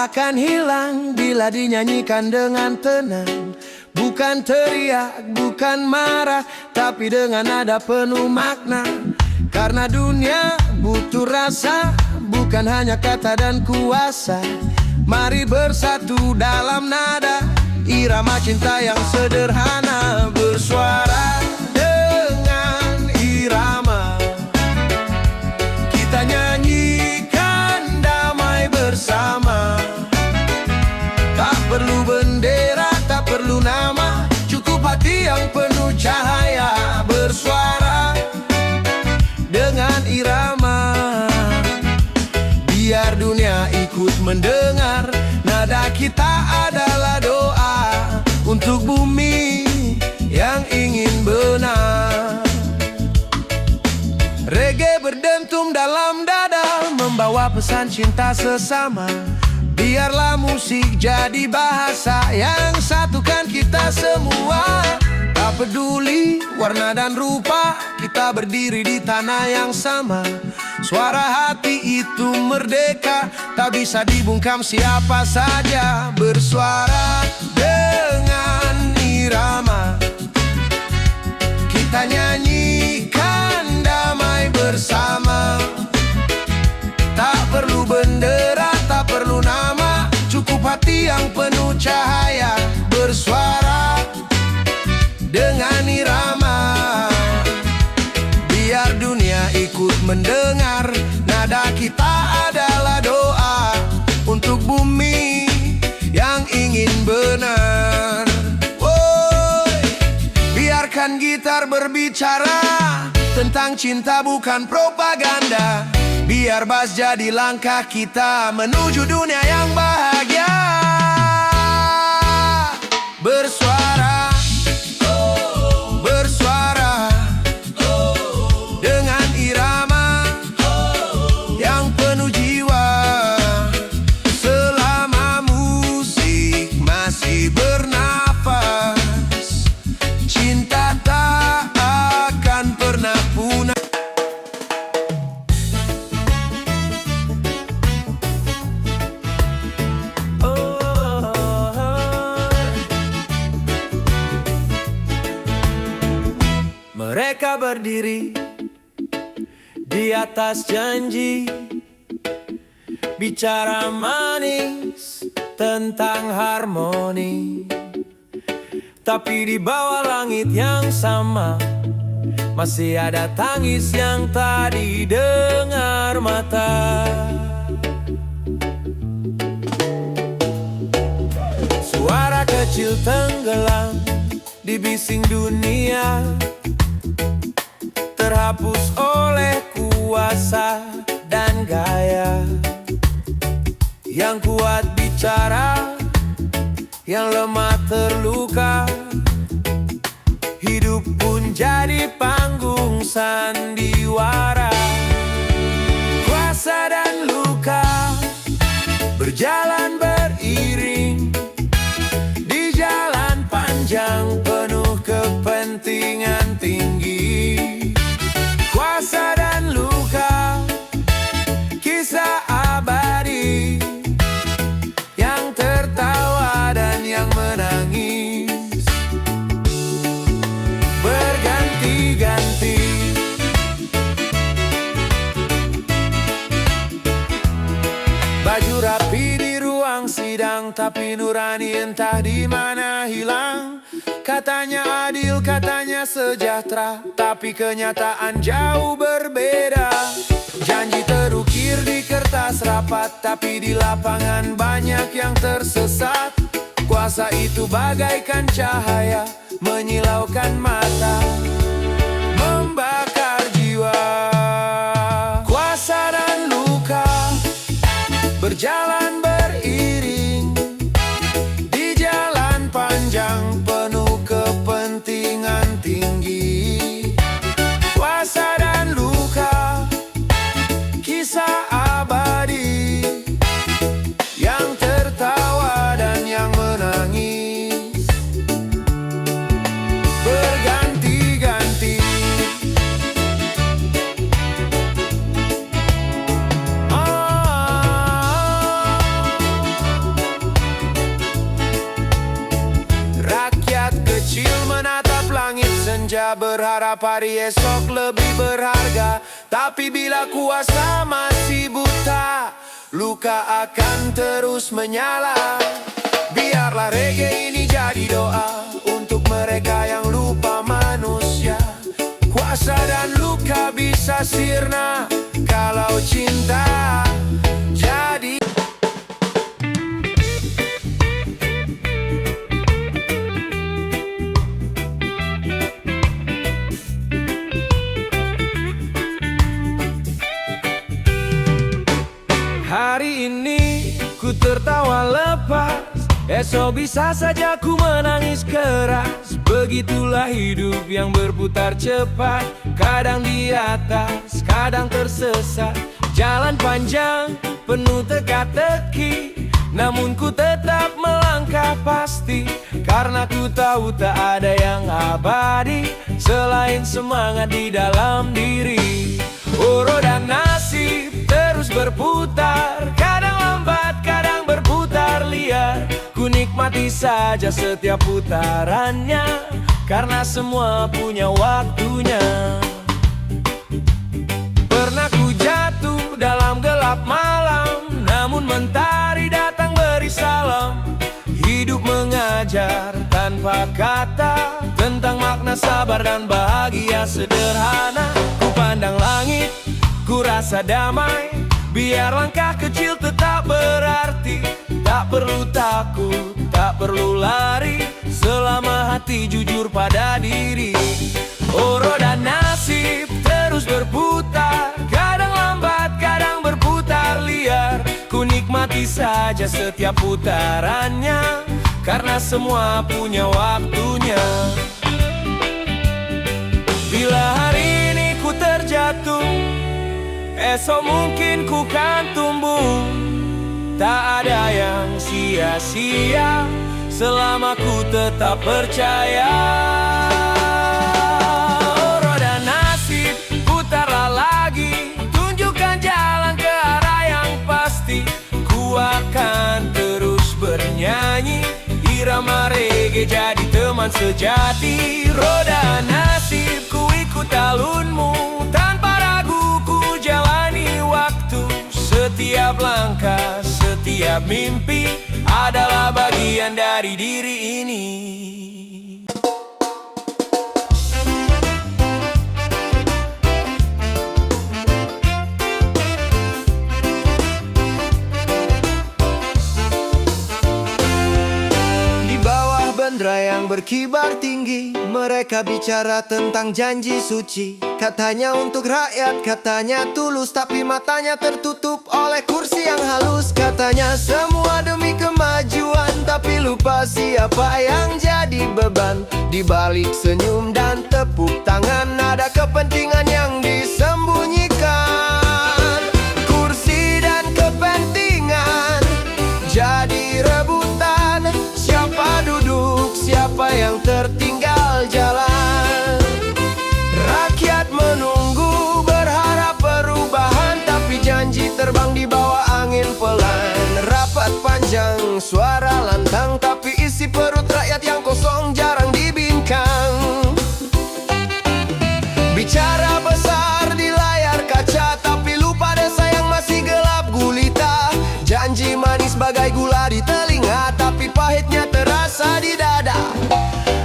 akan hilang bila dinyanyikan dengan tenang. Bukan teriak, bukan marah, tapi dengan nada penuh makna. Karena dunia butuh rasa, bukan hanya kata dan kuasa. Mari bersatu dalam nada irama cinta yang sederhana. Bersuara dengan irama, kita nyanyikan damai bersama. Tak perlu bendera, tak perlu nama, cukup hati yang penuh cahaya. Bersuara dengan irama, biar dunia ikut mendengar. Nada kita adalah doa untuk bumi yang ingin benar. Reggae berdentum dalam dada, membawa pesan cinta sesama. Biarlah musik jadi bahasa yang satukan kita semua. Tak peduli warna dan rupa, kita berdiri di tanah yang sama. Suara hati itu merdeka, tak bisa dibungkam siapa saja. Bersuara dengan irama, kita nyanyikan damai bersama. Tak perlu bendera, tak perlu nama, cukup hati yang penuh cahaya. Bersuara dengan irama, biar dunia ikut mendengar. Nada kita adalah doa untuk bumi yang ingin benar. Woi, biarkan gitar berbicara tentang cinta bukan propaganda. Biar bass jadi langkah kita menuju dunia yang bahagia. Bersuara, bersuara dengan irama yang penuh jiwa. Selama musik masih bernafas, cinta tak akan pernah punah. Mereka berdiri di atas janji, bicara manis tentang harmoni. Tapi di bawah langit yang sama masih ada tangis yang tak didengar mata. Suara kecil tenggelam di bising dunia, terhapus oleh kuasa dan gaya. Yang kuat bicara, yang lemah terluka. Hidup pun jadi panggung sandiwara. Kuasa dan luka berjalan beriring di jalan panjang penuh kepentingan tinggi. Kuasa dan luka, kisah abadi, yang tertawa dan yang menangis, berganti-ganti. Baju rapi di ruang sidang, tapi nurani entah di mana hilang. Katanya adil, katanya sejahtera, tapi kenyataan jauh berbeda. Janji terukir di kertas rapat, tapi di lapangan banyak yang tersesat. Kuasa itu bagaikan cahaya, menyilaukan mata, membakar jiwa. Kuasa dan luka berjalan beriring di jalan panjang penuh kepentingan tinggi. Kuasa dan luka, kisah abadi, yang tertawa dan yang menangis, berganti-ganti. Kita berharap hari esok lebih berharga, tapi bila kuasa masih buta, luka akan terus menyala. Biarlah reggae ini jadi doa untuk mereka yang lupa manusia. Kuasa dan luka bisa sirna kalau cinta jadi. Hari ini ku tertawa lepas, esok bisa saja ku menangis keras. Begitulah hidup yang berputar cepat, kadang di atas, kadang tersesat. Jalan panjang, penuh teka-teki, namun ku tetap melangkah pasti. Karena ku tahu tak ada yang abadi selain semangat di dalam diri. Roda nasib terus berputar, kadang lambat, kadang berputar liar. Ku nikmati saja setiap putarannya, karena semua punya waktunya. Pernah ku jatuh dalam gelap malam, namun mentari datang beri salam. Hidup mengajar tanpa kata tentang makna sabar dan bahagia sederhana. Ku pandang langit, ku rasa damai, biar langkah kecil tetap berarti. Tak perlu takut, tak perlu lari, selama hati jujur pada diri. Roda nasib terus berputar, kadang lambat, kadang berputar liar. Ku nikmati saja setiap putarannya, karena semua punya waktunya. Bila hari ini ku terjatuh, esok mungkin ku kan tumbuh. Tak ada yang sia-sia selama ku tetap percaya. Roda nasib putarlah lagi, tunjukkan jalan ke arah yang pasti. Ku akan terus bernyanyi, irama reggae jadi teman sejati. Roda nasib ku ikut alunmu, tanpa ragu ku jalani waktu. Setiap langkah, setiap mimpi adalah bagian dari diri ini. Di bawah bendera yang berkibar tinggi, mereka bicara tentang janji suci. Katanya untuk rakyat, katanya tulus, tapi matanya tertutup oleh kursi yang halus. Katanya semua demi kemajuan, tapi lupa siapa yang jadi beban. Di balik senyum dan tepuk tangan ada kepentingan yang disembunyikan. Kursi dan kepentingan jadi rebutan. Siapa duduk, siapa yang tertinggal jalan. Rakyat menunggu, berharap perubahan, tapi janji terbang di bawah angin pelan. Rapat panjang, suara lantang, tapi isi perut rakyat yang kosong jarang dibincang. Bicara besar di layar kaca, tapi lupa desa yang masih gelap gulita. Janji manis bagai gula di telinga, tapi pahitnya terasa di dada.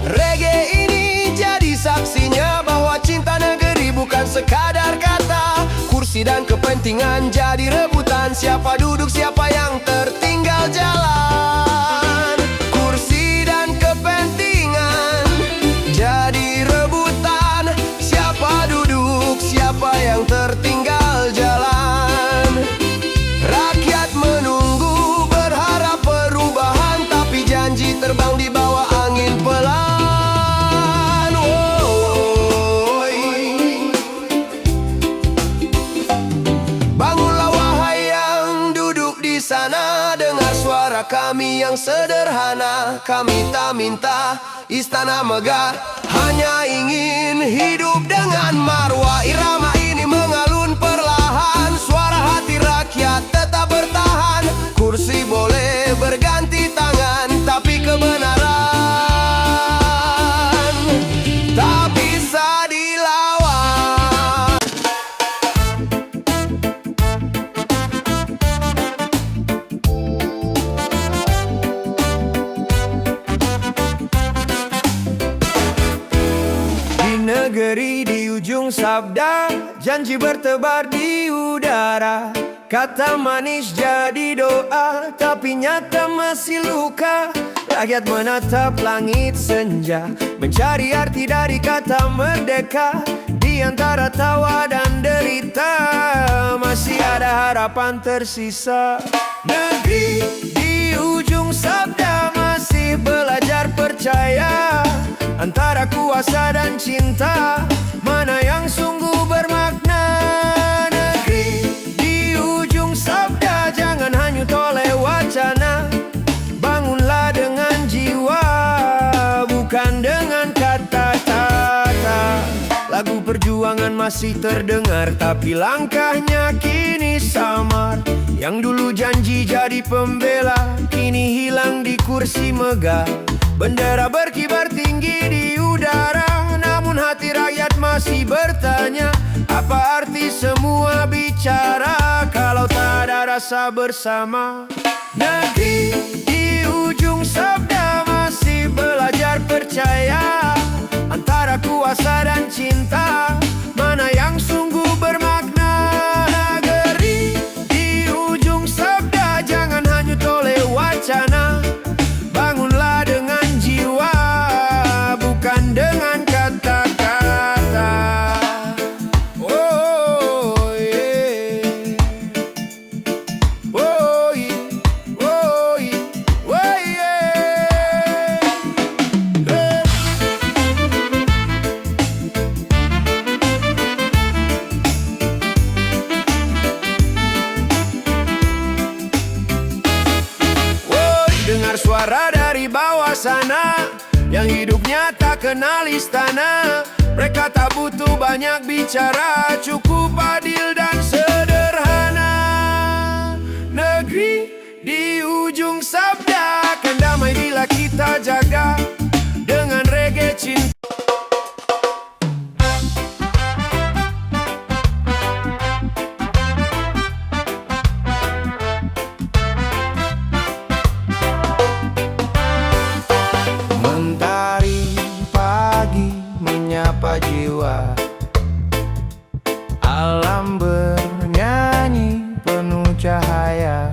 Reggae ini jadi saksinya bahwa cinta negeri bukan sekadar kata. Kursi dan kepentingan jadi rebutan, siapa duduk, siapa yang tertinggal jalan. Kursi dan kepentingan jadi rebutan, siapa duduk, siapa yang tertinggal jalan. Rakyat menunggu, berharap perubahan, tapi janji terbang di bawah angin pelan. Bangunlah wahai yang duduk di sana, dengar suara kami yang sederhana. Kami tak minta istana megah, hanya ingin hidup dengan marwah. Irama ini mengalun perlahan, suara hati rakyat tetap bertahan. Kursi boleh berganti tangan, tapi kebenaran tak bisa sabda, janji bertebar di udara. Kata manis jadi doa, tapi nyata masih luka. Rakyat menatap langit senja, mencari arti dari kata merdeka. Di antara tawa dan derita, masih ada harapan tersisa. Negeri di ujung sabda masih belajar percaya. Antara kuasa dan cinta, mana yang sungguh bermakna? Negeri di ujung sabda, jangan hanyut oleh wacana. Bangunlah dengan jiwa, bukan dengan kata-kata. Lagu perjuangan masih terdengar, tapi langkahnya kini samar. Yang dulu janji jadi pembela, kini hilang di kursi megah. Bendera berkibar tinggi di udara, namun hati rakyat masih bertanya, apa arti semua bicara kalau tak ada rasa bersama? Negeri di ujung sabda masih belajar percaya. Antara kuasa dan cinta, mana yang sungguh bermakna? Negeri di ujung sabda, jangan hanyut oleh wacana. Bangunlah dengan jiwa, bukan dengan kata-kata. Oh yeah, oh yeah, oh yeah, oh yeah. Dengar suara dari bawah sana, yang hidupnya tak kenal istana. Mereka tak butuh banyak bicara, cukup adil dan sederhana. Negeri di ujung sabda, kan damai bila kita jaga dengan reggae cinta. Mentari pagi menyapa jiwa, alam bernyanyi penuh cahaya.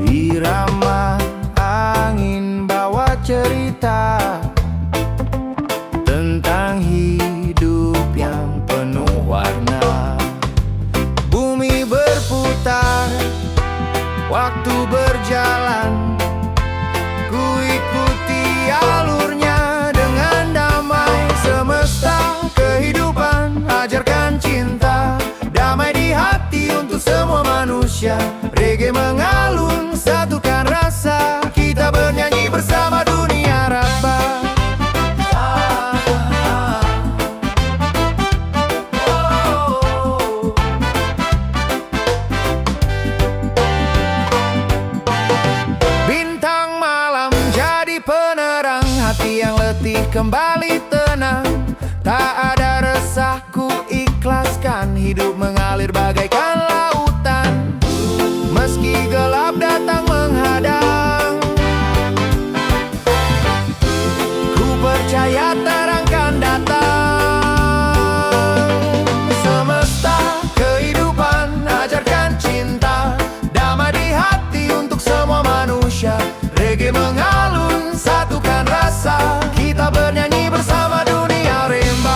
Irama angin bawa cerita tentang hidup yang penuh warna. Bumi berputar, waktu berjalan, ku ikuti alurnya dengan damai. Semesta kehidupan ajarkan cinta, damai di hati untuk semua manusia. Reggae mengalun, satukan rasa, kita bernyanyi bersama dunia raba. Bintang malam jadi penerang, hati yang letih kembali tenang. Tak ada resah, ku ikhlaskan, hidup mengalir bagaikan lautan. Meski gelap datang menghadang, ku percaya terang kan datang. Semesta kehidupan ajarkan cinta, damai di hati untuk semua manusia. Reggae mengalun, satukan rasa, kita bernyanyi bersama dunia rimba.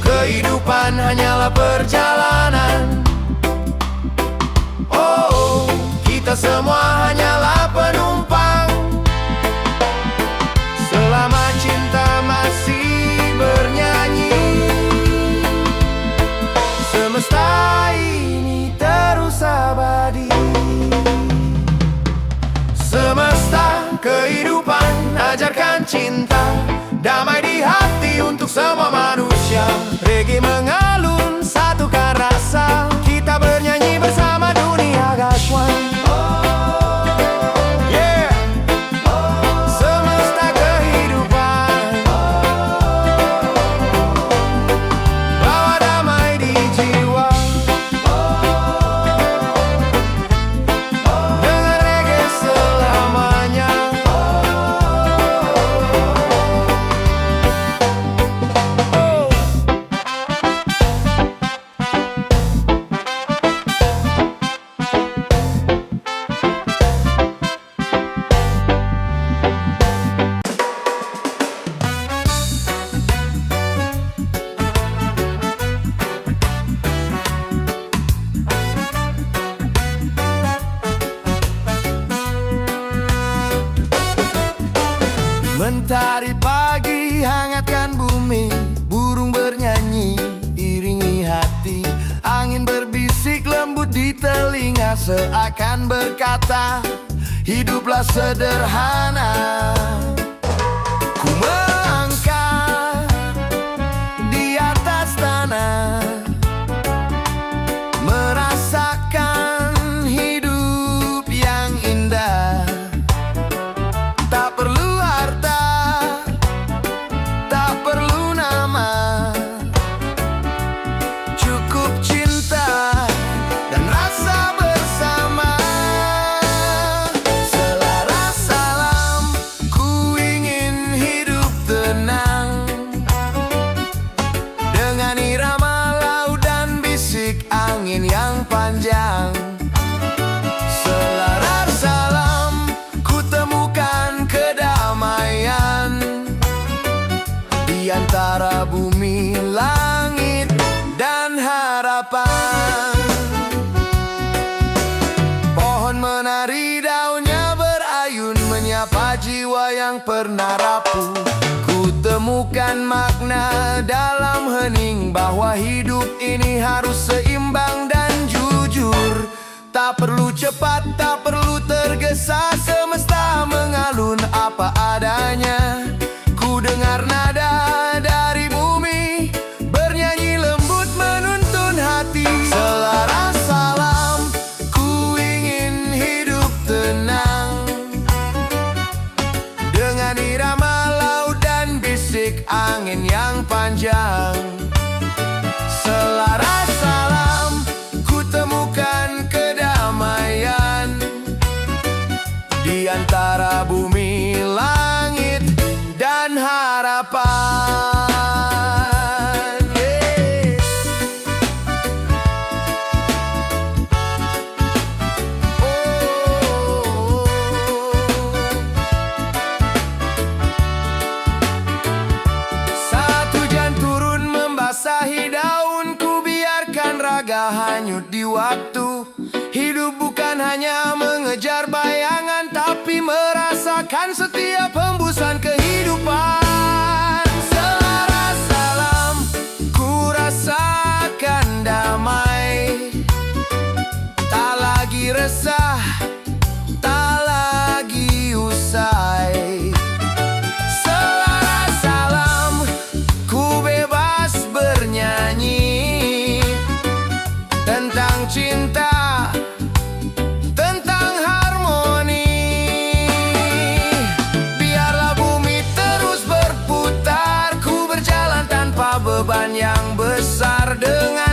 Kehidupan hanyalah perjalanan. Oh, kita semua hanyalah penumpang. Selama cinta masih bernyanyi, semesta ini terus abadi. Semesta kehidupan ajarkan cinta, damai di hati untuk semua manusia. Reggae mengalun, satukan rasa, kita bernyanyi bersama dunia Gashwan. Yeah, semesta kehidupan, bawa damai di jiwa. Matahari pagi hangatkan bumi, burung bernyanyi iringi hati. Angin berbisik lembut di telinga, seakan berkata, hiduplah sederhana. Ku melangkah di atas tanah, merasakan hidup yang indah. Tak perlu harta, tak perlu nama, cukup cinta dan rasa bersama. Selaras salam, ku ingin hidup tenang, dengan irama laut dan bisik angin yang panjang. Selaras salam, ku temukan kedamaian di antara bumi, langit, dan harapan. Pohon menari daunnya berayun, menyapa jiwa yang pernah rapuh. Ku temukan makna dalam hening, bahwa hidup ini harus seimbang dan jujur. Tak perlu cepat, tak perlu tergesa, semesta mengalun apa adanya. Ku dengar nada dari bumi, bernyanyi lembut menuntun hati. Selaras salam, ku ingin hidup tenang, dengan irama laut dan bisik angin yang panjang. Selaras salam, ku temukan kedamaian di antara bumi, langit, dan harapan. Yeah. Oh. Saat hujan turun membasahi daun, ku biarkan raga hanyut di waktu. Hidup bukan hanya mengejar bayangan, tapi merasakan setiap hembusan kehidupan. Selaras salam, ku rasakan damai, tak lagi resah, tak lagi usai. Selaras salam, ku bebas bernyanyi tentang cinta, tentang harmoni. Biarlah bumi terus berputar, ku berjalan tanpa beban yang besar, dengan